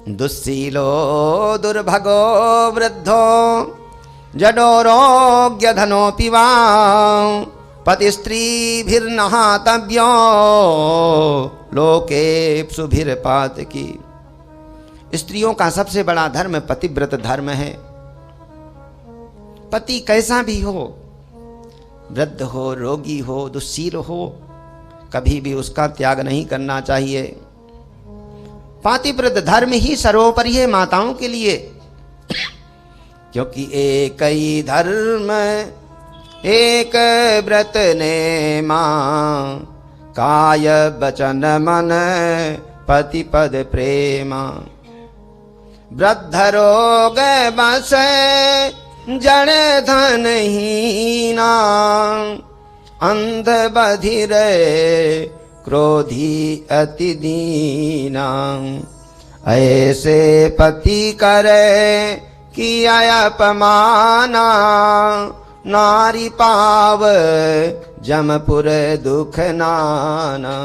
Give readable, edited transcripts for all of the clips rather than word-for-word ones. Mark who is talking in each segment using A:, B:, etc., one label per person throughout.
A: दुस्सीलो दुर्भगो वृद्धो जडोरोग्य धनोऽपि वा पतिस्त्रीभिर्नहातव्यो लोकेप्सुभिर्पातकी। स्त्रियों का सबसे बड़ा धर्म पतिव्रत धर्म है। पति कैसा भी हो, वृद्ध हो, रोगी हो, दुस्सील हो, कभी भी उसका त्याग नहीं करना चाहिए। पातिव्रत धर्म ही सर्वोपरि है माताओं के लिए, क्योंकि एक ही धर्म एक व्रत ने मां, काय वचन मन पति पद प्रेमा। वृद्ध रोग बस जड़ धन हीना, अंध बधिर क्रोधी अति दीना। ऐसे पति करे किया अपमाना, नारी पाव जमपुर दुख नाना।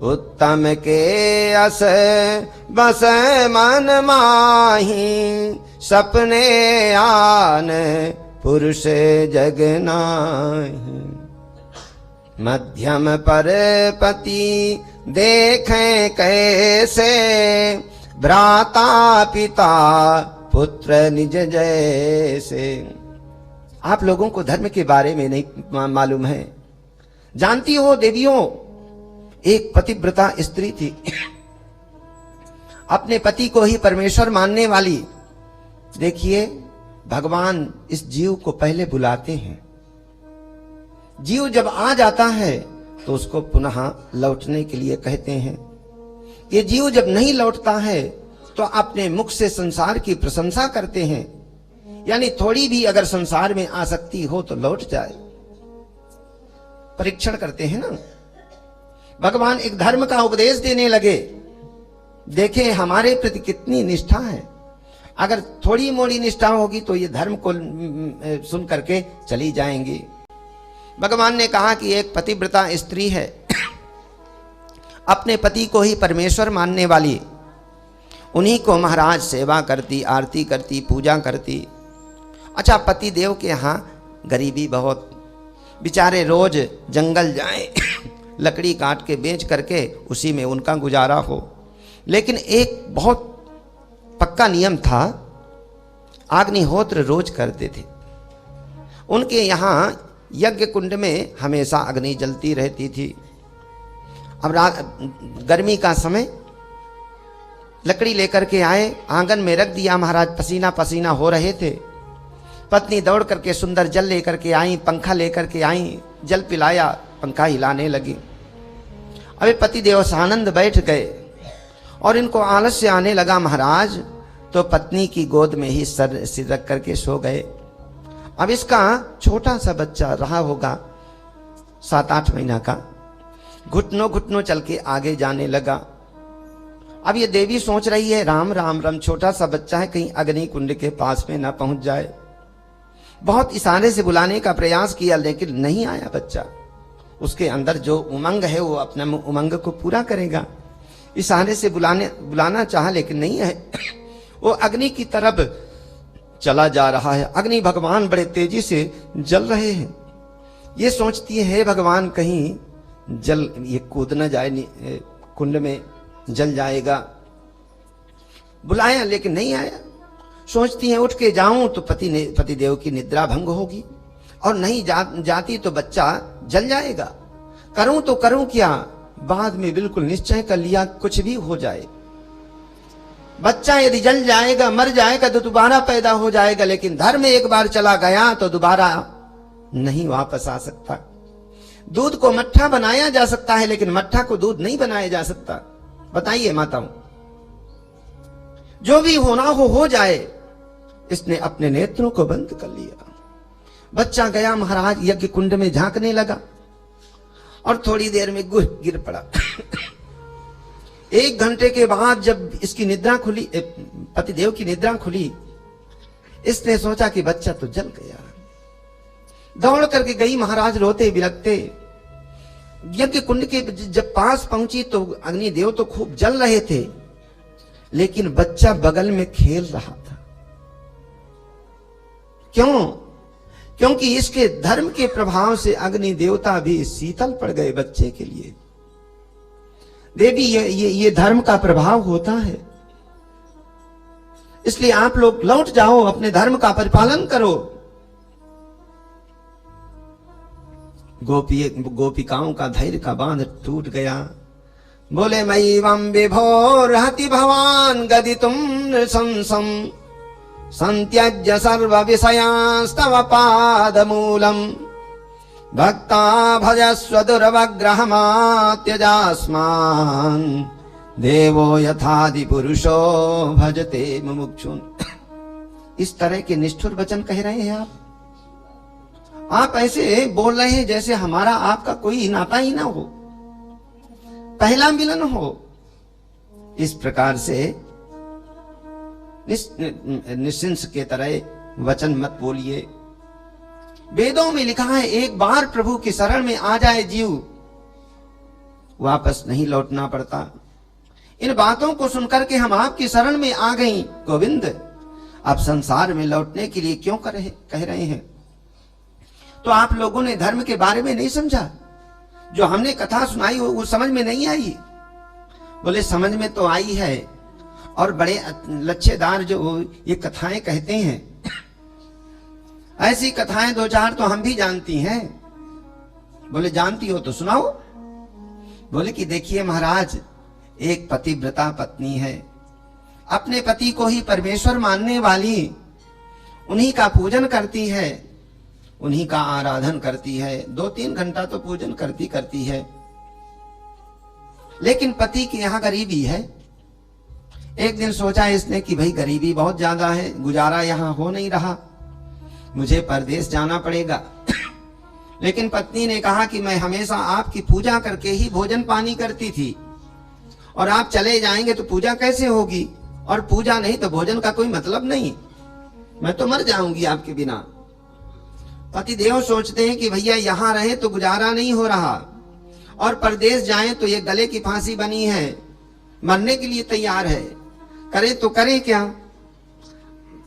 A: उत्तम के अस बस मन माही, सपने आन पुरुष जग नाही। मध्यम पर पति देखें कैसे, भ्राता पिता पुत्र निज जैसे। आप लोगों को धर्म के बारे में नहीं मालूम है। जानती हो देवियों, एक पतिव्रता स्त्री थी, अपने पति को ही परमेश्वर मानने वाली। देखिए, भगवान इस जीव को पहले बुलाते हैं। जीव जब आ जाता है तो उसको पुनः लौटने के लिए कहते हैं। ये जीव जब नहीं लौटता है तो अपने मुख से संसार की प्रशंसा करते हैं, यानी थोड़ी भी अगर संसार में आसक्ति हो तो लौट जाए। परीक्षण करते हैं ना। भगवान एक धर्म का उपदेश देने लगे, देखें हमारे प्रति कितनी निष्ठा है। अगर थोड़ी मोड़ी निष्ठा होगी तो ये धर्म को सुन करके चली जाएंगी। भगवान ने कहा कि एक पतिव्रता स्त्री है, अपने पति को ही परमेश्वर मानने वाली, उन्हीं को महाराज सेवा करती, आरती करती, पूजा करती। अच्छा, पति देव के यहाँ गरीबी बहुत, बेचारे रोज जंगल जाएं लकड़ी काट के बेच करके उसी में उनका गुजारा हो। लेकिन एक बहुत पक्का नियम था, अग्निहोत्र रोज करते थे। उनके यहाँ यज्ञ कुंड में हमेशा अग्नि जलती रहती थी। अब गर्मी का समय, लकड़ी लेकर के आए, आंगन में रख दिया। महाराज पसीना पसीना हो रहे थे। पत्नी दौड़ करके सुंदर जल लेकर के आई, पंखा लेकर के आई, जल पिलाया, पंखा हिलाने लगी। अबे पति देव सानंद बैठ गए और इनको आलस्य आने लगा महाराज, तो पत्नी की गोद में ही सिर रख करके सो गए। अब इसका छोटा सा बच्चा रहा होगा 7-8 महीना का, घुटनों घुटनों चल के आगे जाने लगा। अब ये देवी सोच रही है, राम राम राम, छोटा सा बच्चा है, कहीं अग्नि कुंड के पास में ना पहुंच जाए। बहुत इशारे से बुलाने का प्रयास किया लेकिन नहीं आया बच्चा। उसके अंदर जो उमंग है वो अपने उमंग को पूरा करेगा। इशारे से बुलाना चाहा लेकिन नहीं है। वो अग्नि की तरफ चला जा रहा है। अग्नि भगवान बड़े तेजी से जल रहे हैं। ये सोचती है, हे भगवान कहीं जल ये कूद न जाए, कुंड में जल जाएगा। बुलाया लेकिन नहीं आया। सोचती है उठ के जाऊं तो पति देव की निद्रा भंग होगी, और नहीं जाती तो बच्चा जल जाएगा। करूं तो करूं क्या, बाद में बिल्कुल निश्चय कर लिया कुछ भी हो जाए, बच्चा यदि जल जाएगा, मर जाएगा तो दोबारा पैदा हो जाएगा। लेकिन धर्म एक बार चला गया तो दोबारा नहीं वापस आ सकता। दूध को मट्ठा बनाया जा सकता है लेकिन मट्ठा को दूध नहीं बनाया जा सकता। बताइए माताओं, जो भी होना हो जाए। इसने अपने नेत्रों को बंद कर लिया। बच्चा गया महाराज यज्ञ कुंड में झांकने लगा और थोड़ी देर में गिर पड़ा। 1 घंटे के बाद जब इसकी निद्रा खुली, पतिदेव की निद्रा खुली, इसने सोचा कि बच्चा तो जल गया। दौड़ करके गई महाराज रोते बिलखते। यज्ञ कुंड के जब पास पहुंची तो अग्निदेव तो खूब जल रहे थे, लेकिन बच्चा बगल में खेल रहा था। क्यों? क्योंकि इसके धर्म के प्रभाव से अग्नि देवता भी शीतल पड़ गए बच्चे के लिए। देवी, ये धर्म का प्रभाव होता है। इसलिए आप लोग लौट जाओ, अपने धर्म का परिपालन करो। गोपिकाओं का धैर्य का बांध टूट गया। बोले मयिवं विभोर हति भवान गदितुम नृशंसम संत्यज्य सर्व विषयांस्तव पादमूलम भक्ता भजस्व दुर्वग्रहमात्यजास्मान् देवो यथादि पुरुषो भजते मुमुक्षुन्। इस तरह के निष्ठुर वचन कह रहे हैं आप ऐसे बोल रहे हैं जैसे हमारा आपका कोई नाता ही ना हो, पहला मिलन हो। इस प्रकार से निश्चिंस के तरह वचन मत बोलिए। वेदों में लिखा है एक बार प्रभु की शरण में आ जाए जीव, वापस नहीं लौटना पड़ता। इन बातों को सुनकर के हम आपकी शरण में आ गई गोविंद, अब संसार में लौटने के लिए क्यों कह रहे हैं? तो आप लोगों ने धर्म के बारे में नहीं समझा। जो हमने कथा सुनाई वो समझ में नहीं आई। बोले समझ में तो आई है, और बड़े लच्छेदार जो ये कथाएं कहते हैं, ऐसी कथाएं दो चार तो हम भी जानती हैं। बोले जानती हो तो सुनाओ। बोले कि देखिए महाराज, एक पतिव्रता पत्नी है, अपने पति को ही परमेश्वर मानने वाली, उन्हीं का पूजन करती है, उन्हीं का आराधन करती है, 2-3 घंटा तो पूजन करती है। लेकिन पति के यहाँ गरीबी है। एक दिन सोचा इसने कि भाई गरीबी बहुत ज्यादा है, गुजारा यहाँ हो नहीं रहा, मुझे परदेश जाना पड़ेगा। लेकिन पत्नी ने कहा कि मैं हमेशा आपकी पूजा करके ही भोजन पानी करती थी, और आप चले जाएंगे तो पूजा कैसे होगी, और पूजा नहीं तो भोजन का कोई मतलब नहीं, मैं तो मर जाऊंगी आपके बिना। पति देव सोचते हैं कि भैया यहाँ रहे तो गुजारा नहीं हो रहा, और परदेश जाएं तो ये गले की फांसी बनी है, मरने के लिए तैयार है, करे तो करे क्या।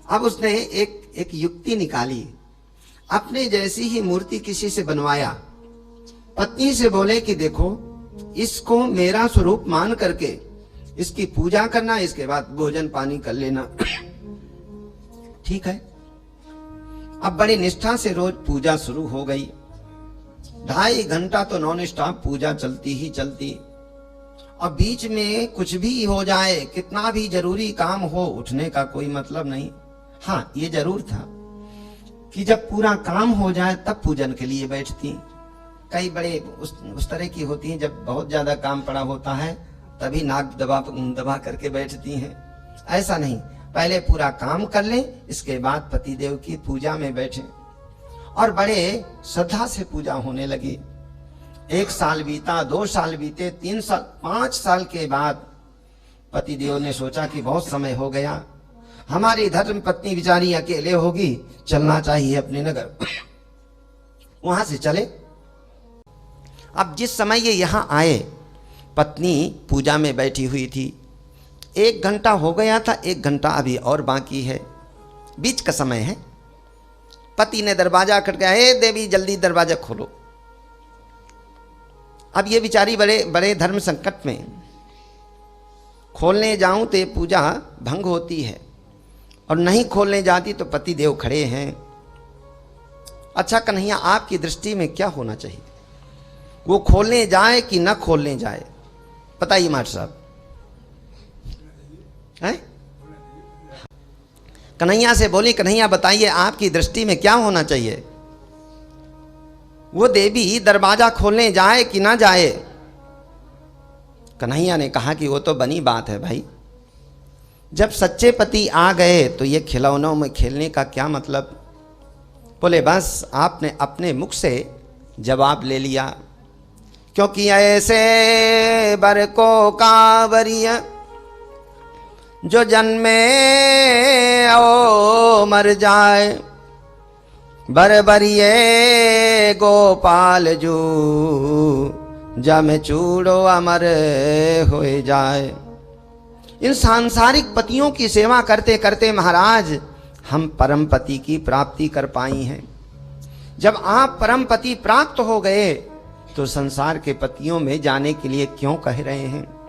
A: अब उसने एक युक्ति निकाली, अपने जैसी ही मूर्ति किसी से बनवाया। पत्नी से बोले कि देखो, इसको मेरा स्वरूप मान करके इसकी पूजा करना, इसके बाद भोजन पानी कर लेना। ठीक है। अब बड़ी निष्ठा से रोज पूजा शुरू हो गई। 2.5 घंटा तो नॉन स्टॉप पूजा चलती ही चलती, और बीच में कुछ भी हो जाए, कितना भी जरूरी काम हो, उठने का कोई मतलब नहीं। हाँ, ये जरूर था कि जब पूरा काम हो जाए तब पूजन के लिए बैठती। कई बड़े उस तरह की होती हैं, जब बहुत ज्यादा काम पड़ा होता है तभी नाक दबा करके बैठती हैं। ऐसा नहीं, पहले पूरा काम कर लें, इसके बाद पतिदेव की पूजा में बैठें। और बड़े श्रद्धा से पूजा होने लगी। 1 साल बीता, 2 साल बीते, 3 साल, 5 साल के बाद पतिदेव ने सोचा कि बहुत समय हो गया, हमारी धर्म पत्नी बेचारी अकेले होगी, चलना चाहिए अपने नगर। वहां से चले। अब जिस समय ये यहाँ आए, पत्नी पूजा में बैठी हुई थी। 1 घंटा हो गया था, 1 घंटा अभी और बाकी है, बीच का समय है। पति ने दरवाजा खटकाया, हे देवी जल्दी दरवाजा खोलो। अब ये बेचारी बड़े बड़े धर्म संकट में, खोलने जाऊं तो ये पूजा भंग होती है, और नहीं खोलने जाती तो पति देव खड़े हैं। अच्छा कन्हैया, आपकी दृष्टि में क्या होना चाहिए, वो खोलने जाए कि न खोलने जाए? बताइए मास्टर साहब। हैं? कन्हैया से बोली, कन्हैया बताइए आपकी दृष्टि में क्या होना चाहिए, वो देवी दरवाजा खोलने जाए कि ना जाए? कन्हैया ने कहा कि वो तो बनी बात है भाई, जब सच्चे पति आ गए तो ये खिलौनों में खेलने का क्या मतलब। बोले बस आपने अपने मुख से जवाब ले लिया, क्योंकि ऐसे बर को कांवरिया जो जन्मे ओ मर जाए, बरबरिए गोपाल जू जम चूड़ो अमर हो जाए। इन सांसारिक पतियों की सेवा करते करते महाराज हम परम पति की प्राप्ति कर पाई हैं। जब आप परम पति प्राप्त हो गए तो संसार के पतियों में जाने के लिए क्यों कह रहे हैं?